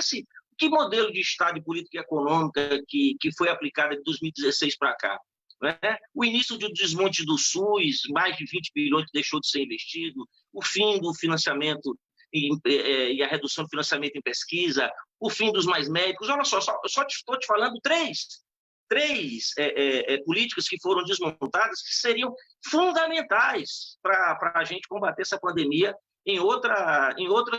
que modelo de Estado e política econômica que foi aplicada de 2016 para cá? Né? O início do desmonte do SUS, mais de 20 bilhões que deixou de ser investido, o fim do financiamento e a redução do financiamento em pesquisa, o fim dos mais médicos. Olha só, eu só estou te falando três políticas que foram desmontadas que seriam fundamentais para a gente combater essa pandemia em outra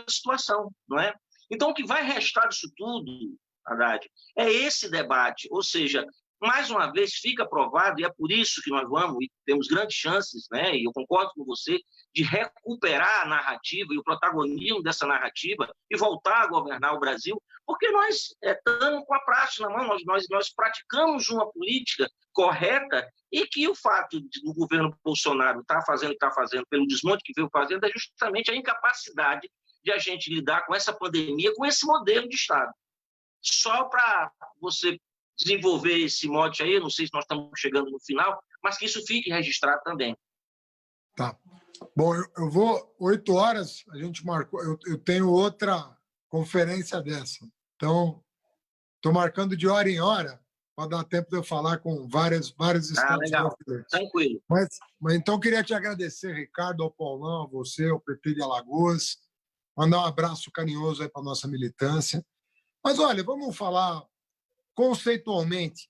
situação, não é? Então, o que vai restar disso tudo, Haddad, é esse debate, ou seja, mais uma vez fica provado, e é por isso que nós vamos, e temos grandes chances, né, e eu concordo com você, de recuperar a narrativa e o protagonismo dessa narrativa e voltar a governar o Brasil, porque nós estamos com a praxe na mão, nós praticamos uma política correta e que o fato do governo Bolsonaro estar fazendo pelo desmonte que veio fazendo é justamente a incapacidade de a gente lidar com essa pandemia, com esse modelo de Estado. Só para você desenvolver esse mote aí, não sei se nós estamos chegando no final, mas que isso fique registrado também. Tá. Bom, eu vou 8 horas, a gente marcou, eu tenho outra conferência dessa. Então, estou marcando de hora em hora, para dar tempo de eu falar com vários estados. Legal. Tranquilo. Mas então, queria te agradecer, Ricardo, ao Paulão, a você, ao PT de Alagoas, mandar um abraço carinhoso aí para a nossa militância. Mas, olha, vamos falar conceitualmente.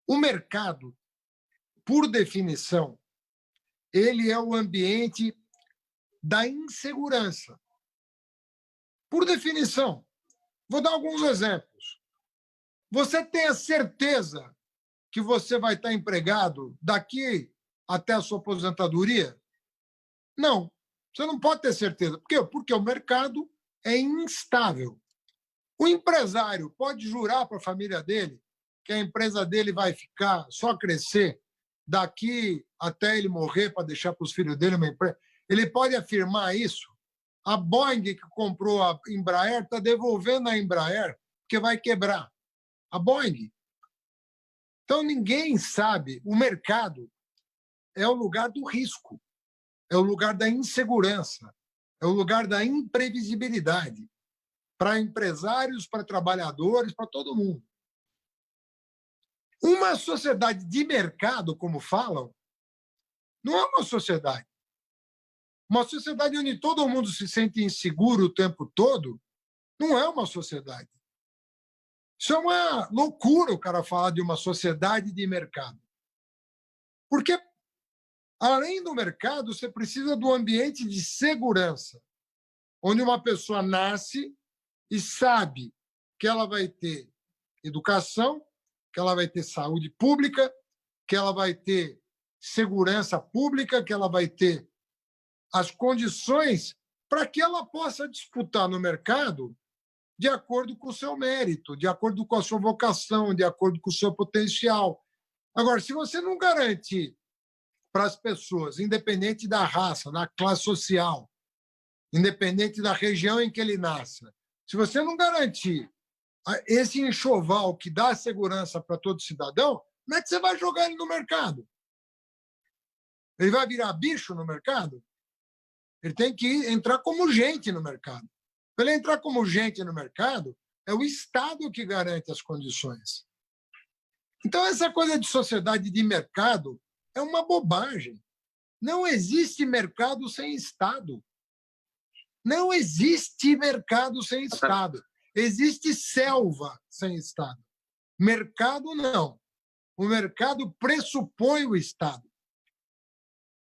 O mercado, por definição, ele é o ambiente da insegurança. Por definição. Vou dar alguns exemplos. Você tem a certeza que você vai estar empregado daqui até a sua aposentadoria? Não. Você não pode ter certeza. Por quê? Porque o mercado é instável. O empresário pode jurar para a família dele que a empresa dele vai ficar, só crescer daqui até ele morrer para deixar para os filhos dele uma empresa. Ele pode afirmar isso. A Boeing, que comprou a Embraer, está devolvendo a Embraer porque vai quebrar. A Boeing. Então, ninguém sabe. O mercado é o lugar do risco, é o lugar da insegurança, é o lugar da imprevisibilidade para empresários, para trabalhadores, para todo mundo. Uma sociedade de mercado, como falam, não é uma sociedade. Uma sociedade onde todo mundo se sente inseguro o tempo todo não é uma sociedade. Isso é uma loucura o cara falar de uma sociedade de mercado. Porque, além do mercado, você precisa do ambiente de segurança, onde uma pessoa nasce e sabe que ela vai ter educação, que ela vai ter saúde pública, que ela vai ter segurança pública, que ela vai ter as condições para que ela possa disputar no mercado de acordo com o seu mérito, de acordo com a sua vocação, de acordo com o seu potencial. Agora, se você não garante para as pessoas, independente da raça, da classe social, independente da região em que ele nasça, se você não garantir esse enxoval que dá segurança para todo cidadão, como é que você vai jogar ele no mercado? Ele vai virar bicho no mercado? Ele tem que entrar como gente no mercado. Para ele entrar como gente no mercado, é o Estado que garante as condições. Então, essa coisa de sociedade de mercado é uma bobagem. Não existe mercado sem Estado. Não existe mercado sem Estado. Existe selva sem Estado. Mercado, não. O mercado pressupõe o Estado.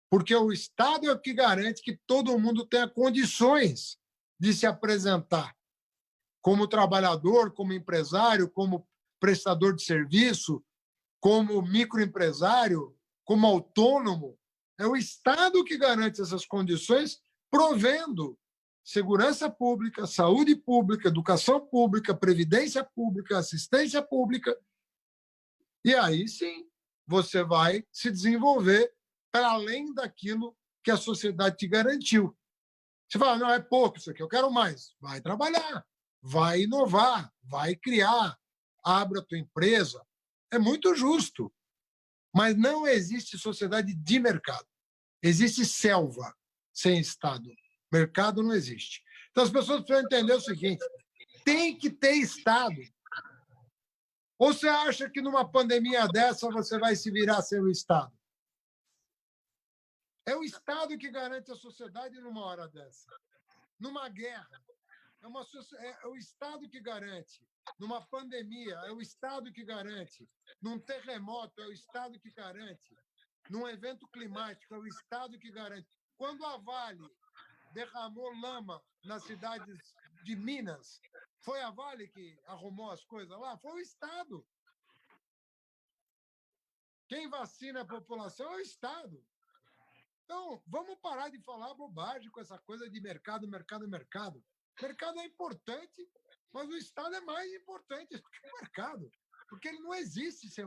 Porque o Estado é o que garante que todo mundo tenha condições de se apresentar como trabalhador, como empresário, como prestador de serviço, como microempresário, como autônomo. É o Estado que garante essas condições, provendo segurança pública, saúde pública, educação pública, previdência pública, assistência pública. E aí sim você vai se desenvolver para além daquilo que a sociedade te garantiu. Você fala, não, é pouco isso aqui, eu quero mais. Vai trabalhar, vai inovar, vai criar, abre a tua empresa. É muito justo. Mas não existe sociedade de mercado. Existe selva sem Estado. Mercado não existe. Então as pessoas precisam entender o seguinte: tem que ter Estado. Ou você acha que numa pandemia dessa você vai se virar sem o Estado? É o Estado que garante a sociedade numa hora dessa. Numa guerra, é o Estado que garante. Numa pandemia, é o Estado que garante. Num terremoto, é o Estado que garante. Num evento climático, é o Estado que garante. Quando a Vale derramou lama nas cidades de Minas, foi a Vale que arrumou as coisas lá? Foi o Estado. Quem vacina a população é o Estado. Então, vamos parar de falar bobagem com essa coisa de mercado, mercado, mercado. Mercado é importante, mas o Estado é mais importante do que o mercado, porque ele não existe sem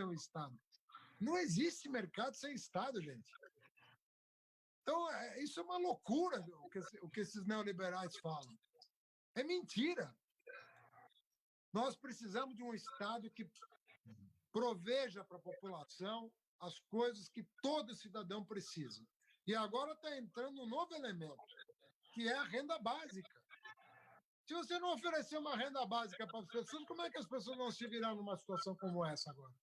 o Estado. Não existe mercado sem Estado, gente. Então, isso é uma loucura o que esses neoliberais falam. É mentira. Nós precisamos de um Estado que proveja para a população as coisas que todo cidadão precisa. E agora está entrando um novo elemento, que é a renda básica. Se você não oferecer uma renda básica para as pessoas, como é que as pessoas vão se virar numa situação como essa agora?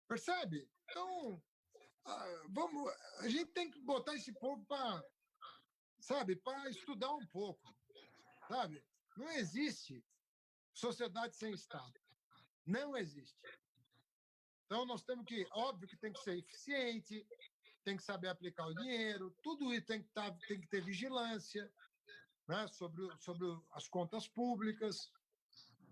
Percebe? Então, a gente tem que botar esse povo para estudar um pouco. Sabe? Não existe sociedade sem Estado. Não existe. Então, nós temos que, óbvio que tem que ser eficiente, tem que saber aplicar o dinheiro, tudo isso tem que ter vigilância, né, sobre as contas públicas,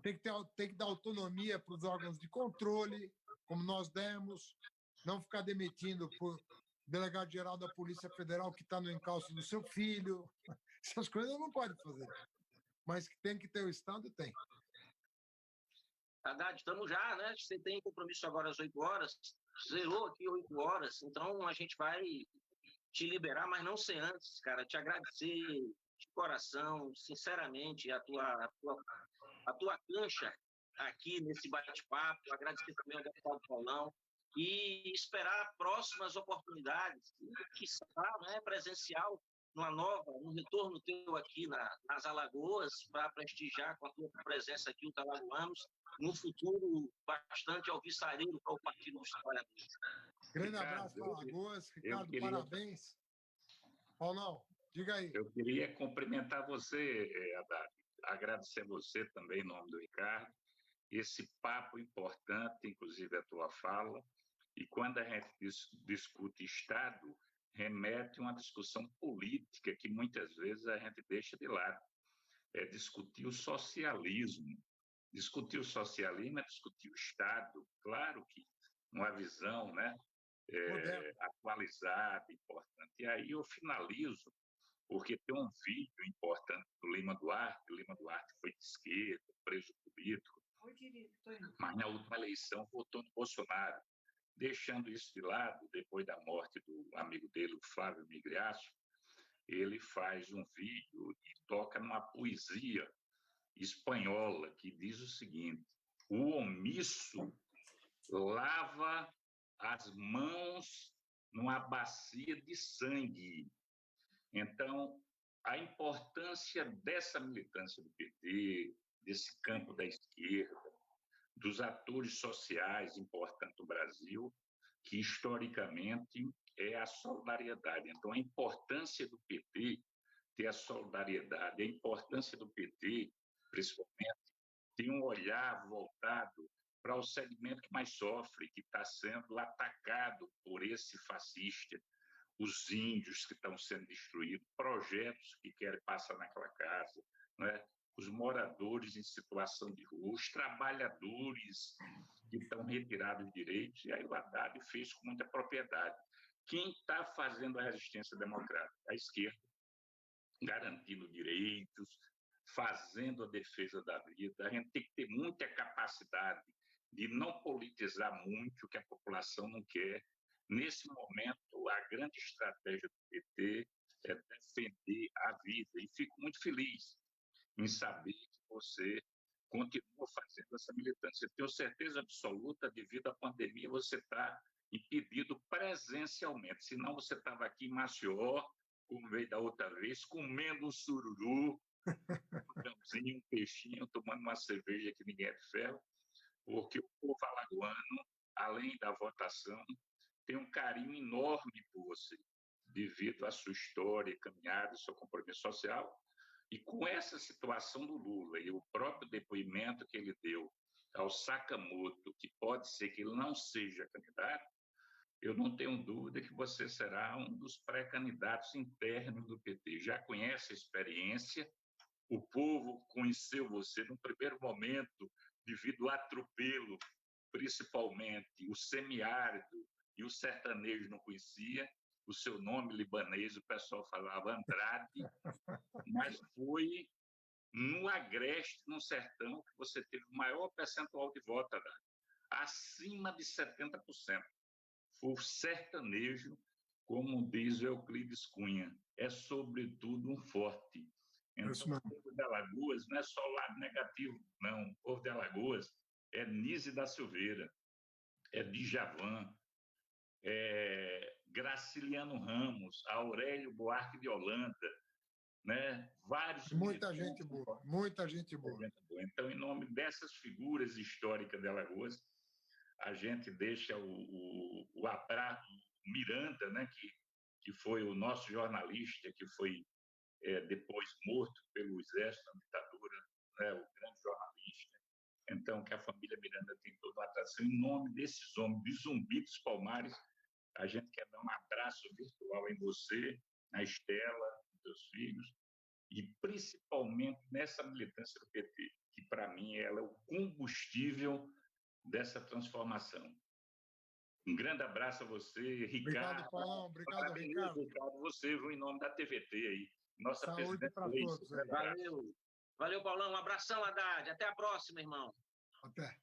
tem que dar autonomia para os órgãos de controle, como nós demos, não ficar demitindo por delegado-geral da Polícia Federal que está no encalço do seu filho. Essas coisas não pode fazer. Mas que tem que ter o Estado, tem. Haddad, estamos já, né? Você tem compromisso agora às 8 horas, zerou aqui 8 horas, então a gente vai te liberar, mas não sem antes, cara, te agradecer de coração, sinceramente, a tua cancha aqui nesse bate-papo, agradecer também ao deputado Paulão e esperar próximas oportunidades, que será, né, presencial, um retorno teu aqui nas Alagoas, para prestigiar com a tua presença aqui, os alagoanos, no futuro bastante alvissareiro para o Partido dos Trabalhadores. Grande abraço para Alagoas. Ricardo, parabéns. Paulão, diga aí. Eu queria cumprimentar você, Haddad. agradecer a você também, em nome do Ricardo, esse papo importante, inclusive a tua fala, e quando a gente discute Estado, remete a uma discussão política que muitas vezes a gente deixa de lado. É discutir o socialismo. Discutir o socialismo é discutir o Estado. Claro que uma visão, né, atualizada, importante. E aí eu finalizo, porque tem um vídeo importante do Lima Duarte. O Lima Duarte foi de esquerda, preso político, mas na última eleição votou no Bolsonaro. Deixando isso de lado, depois da morte do amigo dele, o Flávio Migliaccio, ele faz um vídeo e toca numa poesia espanhola que diz o seguinte: o omisso lava as mãos numa bacia de sangue. Então, a importância dessa militância do PT, desse campo da esquerda, dos atores sociais importantes do Brasil, que historicamente é a solidariedade. Então, a importância do PT ter a solidariedade, a importância do PT, principalmente, ter um olhar voltado para o segmento que mais sofre, que está sendo atacado por esse fascista, os índios que estão sendo destruídos, projetos que querem passar naquela casa, não é? Os moradores em situação de rua, os trabalhadores que estão retirados de direitos, e aí o Haddad fez com muita propriedade. Quem está fazendo a resistência democrática? A esquerda, garantindo direitos, fazendo a defesa da vida. A gente tem que ter muita capacidade de não politizar muito o que a população não quer. Nesse momento, a grande estratégia do PT é defender a vida. E fico muito feliz em saber que você continua fazendo essa militância. Eu tenho certeza absoluta, devido à pandemia, você está impedido presencialmente. Senão você estava aqui em Maceió, como veio da outra vez, comendo um sururu, um peixinho, tomando uma cerveja que ninguém é de ferro, porque o povo alagoano, além da votação, tem um carinho enorme por você, devido à sua história, caminhada, seu compromisso social. E com essa situação do Lula e o próprio depoimento que ele deu ao Sakamoto, que pode ser que ele não seja candidato, eu não tenho dúvida que você será um dos pré-candidatos internos do PT. Já conhece a experiência, o povo conheceu você no primeiro momento, devido ao atropelo, principalmente o semiárido e o sertanejo não conhecia, o seu nome libanês, o pessoal falava Andrade, mas foi no Agreste, no sertão, que você teve o maior percentual de voto, Haddad, acima de 70%. Foi o sertanejo, como diz o Euclides Cunha, é sobretudo um forte. Então, o povo de Alagoas não é só o lado negativo, não. O povo de Alagoas é Nise da Silveira, é Djavan, é Graciliano Ramos, Aurélio Buarque de Holanda, né? Vários. Muita gente boa, muita gente boa. Então, em nome dessas figuras históricas de Alagoas, a gente deixa o abraço, Miranda, né? Que foi o nosso jornalista, que foi depois morto pelo exército na ditadura, né? O grande jornalista. Então, que a família Miranda tem toda uma atração. Em nome desses homens, de Zumbi dos Palmares, a gente quer dar um abraço virtual em você, na Estela, nos teus filhos, e principalmente nessa militância do PT, que para mim ela é o combustível dessa transformação. Um grande abraço a você, Ricardo. Obrigado, Paulão. Obrigado, Ricardo. Ricardo, você, em nome da TVT aí. Nossa Saúde para todos. Valeu. Valeu, Paulão. Um abração, Haddad. Até a próxima, irmão. Até.